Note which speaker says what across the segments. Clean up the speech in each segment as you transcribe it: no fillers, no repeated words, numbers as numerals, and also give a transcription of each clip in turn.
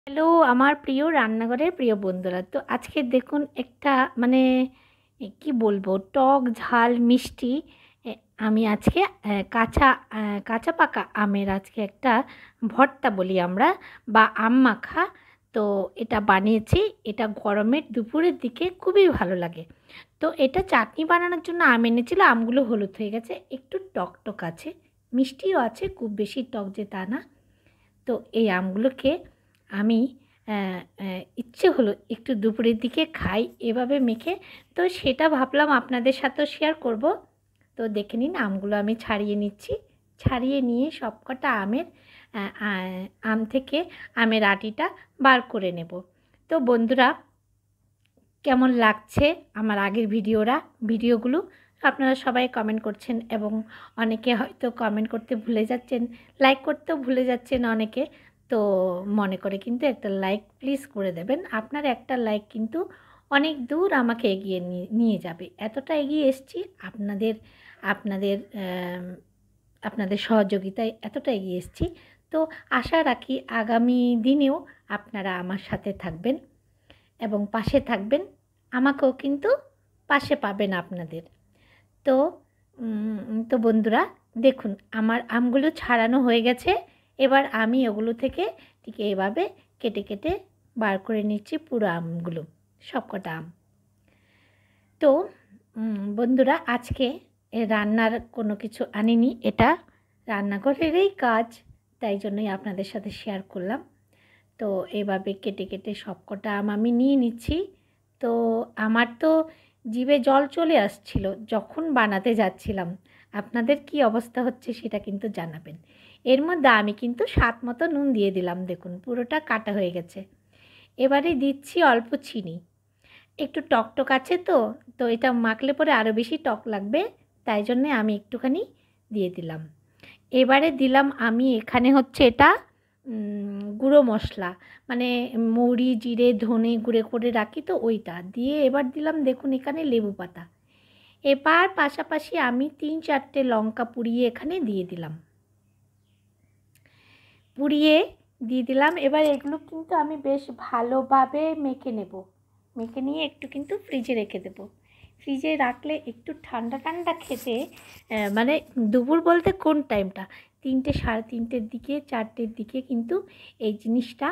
Speaker 1: Hello আমার প্রিয় রান্নাঘরের প্রিয় বন্ধুরা। তো আজকে দেখুন একটা মানে কি বলবো, টক ঝাল মিষ্টি এ আমি আজকে কাঁচা পাকা আমের আজকে একটা ভর্তা বলি আমরা, বা আম মাখা। তো এটা বানিয়েছি। এটা গরমের দুপুরের দিকে খুবই ভালো লাগে। তো এটা চাটনি বানানোর জন্য আম এনেছিল। আমগুলো হলুদ হয়ে গেছে, একটু টক আছে, মিষ্টিও আছে, খুব বেশি টক যে তা না। তো এই আমগুলোকে আমি ইচ্ছে হলো একটু দুপুরের দিকে খাই এভাবে মেখে। তো সেটা ভাবলাম আপনাদের সাথেও শেয়ার করব। তো দেখে নিন, আমগুলো আমি ছাড়িয়ে নিচ্ছি। ছাড়িয়ে নিয়ে সবকটা আম থেকে আমের আটিটা বার করে নেব। তো বন্ধুরা, কেমন লাগছে আমার আগের ভিডিওগুলো আপনারা সবাই কমেন্ট করছেন, এবং অনেকে হয়তো কমেন্ট করতে ভুলে যাচ্ছেন, লাইক করতেও ভুলে যাচ্ছেন অনেকে। তো মনে করে কিন্তু একটা লাইক প্লিজ করে দেবেন। আপনার একটা লাইক কিন্তু অনেক দূর আমাকে এগিয়ে নিয়ে যাবে। এতটা এগিয়ে এসেছি আপনাদের আপনাদের আপনাদের সহযোগিতায় এতটা এগিয়ে এসেছি। তো আশা রাখি আগামী দিনেও আপনারা আমার সাথে থাকবেন এবং পাশে থাকবেন। আমাকেও কিন্তু পাশে পাবেন আপনাদের। তো তো বন্ধুরা, দেখুন আমার আমগুলো ছাড়ানো হয়ে গেছে। এবার আমি ওগুলো থেকে ঠিক এভাবে কেটে কেটে বার করে নিচ্ছি পুরো আমগুলো, সবকটা আম। তো বন্ধুরা, আজকে রান্নার কোনো কিছু আনিনি, এটা রান্নাঘরেরই কাজ, তাই জন্যই আপনাদের সাথে শেয়ার করলাম। তো এভাবে কেটে কেটে সবকটা আম আমি নিয়ে নিচ্ছি। তো আমার তো জিভে জল চলে আসছিল যখন বানাতে যাচ্ছিলাম। আপনাদের কি অবস্থা হচ্ছে সেটা কিন্তু জানাবেন। এর মধ্যে আমি কিন্তু স্বাদ মতো নুন দিয়ে দিলাম, দেখুন পুরোটা কাটা হয়ে গেছে। এবারে দিচ্ছি অল্প চিনি। একটু টক আছে, তো তো এটা মাখলে পরে আরও বেশি টক লাগবে, তাই জন্যে আমি একটুখানি দিয়ে দিলাম। এবারে দিলাম আমি এখানে হচ্ছে এটা গুঁড়ো মশলা, মানে মৌরি জিরে ধনে গুঁড়ো করে রাখি, তো ওইটা দিয়ে এবার দিলাম দেখুন এখানে লেবু পাতা। এবার পাশাপাশি আমি 3-4টে লঙ্কা পুড়িয়ে এখানে দিয়ে দিলাম। এবার এগুলো কিন্তু আমি বেশ ভালোভাবে মেখে নেব। মেখে নিয়ে একটু কিন্তু ফ্রিজে রেখে দেবো। ফ্রিজে রাখলে একটু ঠান্ডা ঠান্ডা খেতে, মানে দুপুর বলতে কোন টাইমটা, 3টে 3:30-র দিকে 4টের দিকে কিন্তু এই জিনিসটা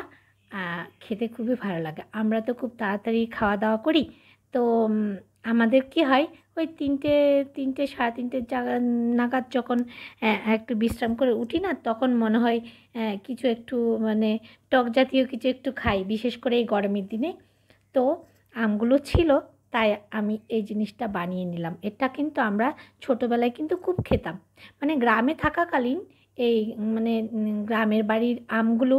Speaker 1: খেতে খুবই ভালো লাগে। আমরা তো খুব তাড়াতাড়ি খাওয়া দাওয়া করি। তো আমাদের কি হয়, ওই 3টে 3:30 নাগাদ যখন একটু বিশ্রাম করে উঠি না, তখন মনে হয় কিছু একটু মানে টক জাতীয় কিছু একটু খাই, বিশেষ করে এই গরমের দিনে। তো আমগুলো ছিল, তাই আমি এই জিনিসটা বানিয়ে নিলাম। এটা কিন্তু আমরা ছোটোবেলায় কিন্তু খুব খেতাম, মানে গ্রামে থাকাকালীন। এই মানে গ্রামের বাড়ির আমগুলো,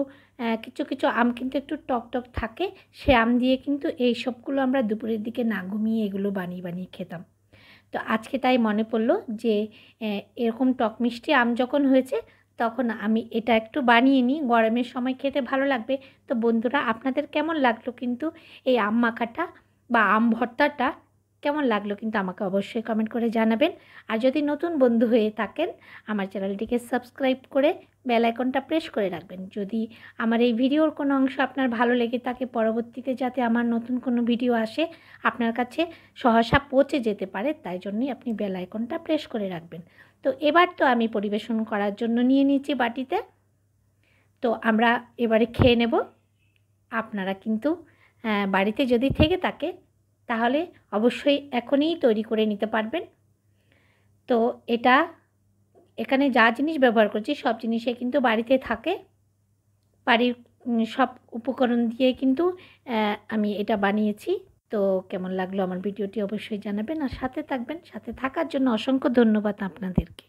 Speaker 1: কিছু কিছু আম কিন্তু একটু টক থাকে, সে আম দিয়ে কিন্তু এই সবগুলো আমরা দুপুরের দিকে না ঘুমিয়ে এগুলো বানিয়ে বানিয়ে খেতাম। তো আজকে তাই মনে পড়লো যে এরকম টক মিষ্টি আম যখন হয়েছে, তখন আমি এটা একটু বানিয়ে নিই, গরমের সময় খেতে ভালো লাগবে। তো বন্ধুরা, আপনাদের কেমন লাগলো কিন্তু এই আম মাখাটা বা আম ভর্তাটা কেমন লাগলো কিন্তু আমাকে অবশ্যই কমেন্ট করে জানাবেন। আর যদি নতুন বন্ধু হয়ে থাকেন, আমার চ্যানেলটিকে সাবস্ক্রাইব করে বেল আইকনটা প্রেস করে রাখবেন। যদি আমার এই ভিডিওর কোনো অংশ আপনার ভালো লেগে থাকে, পরবর্তীতে যাতে আমার নতুন কোনো ভিডিও আসে আপনার কাছে সহসা পৌঁছে যেতে পারে, তাই জন্যই আপনি বেল আইকনটা প্রেস করে রাখবেন। তো এবার তো আমি পরিবেশন করার জন্য নিয়ে নিচ্ছি বাটিতে। তো আমরা এবারে খেয়ে নেব। আপনারা কিন্তু বাড়িতে যদি থেকে থাকে তাহলে অবশ্যই এখনই তৈরি করে নিতে পারবেন। তো এটা এখানে যা জিনিস ব্যবহার করছি সব জিনিসই কিন্তু বাড়িতে থাকে। বাড়ির সব উপকরণ দিয়ে কিন্তু আমি এটা বানিয়েছি। তো কেমন লাগলো আমার ভিডিওটি অবশ্যই জানাবেন, আর সাথে থাকবেন। সাথে থাকার জন্য অসংখ্য ধন্যবাদ আপনাদেরকে।